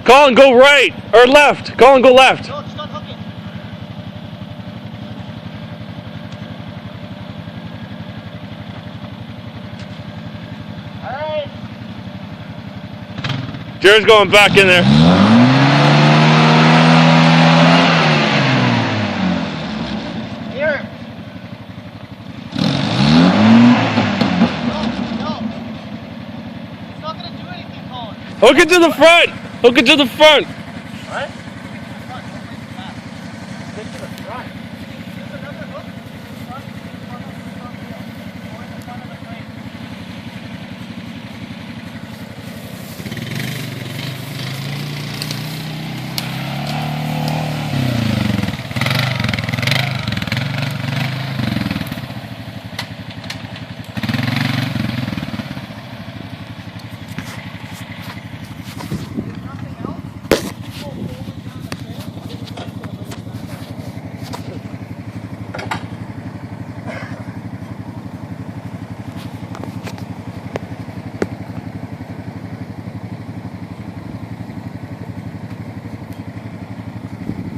Colin, go right or left. Colin, go left. No, just unhook it. Alright. Jared's going back in there. Here. No. It's not gonna do anything, Colin. Hook it to the front. Hook it to the front. What? Stick to the front. There's another hook. Front of the wheel. Or in the front of the frame.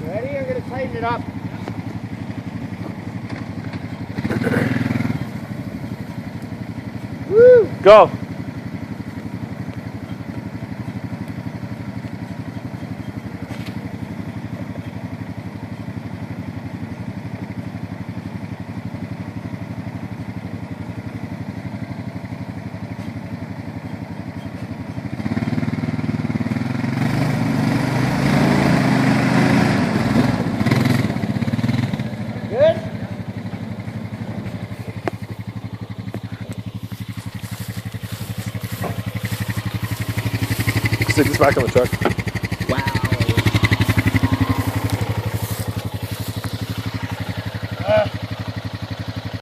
Ready? I'm going to tighten it up. Woo! Go. Good? Stick this back on the truck.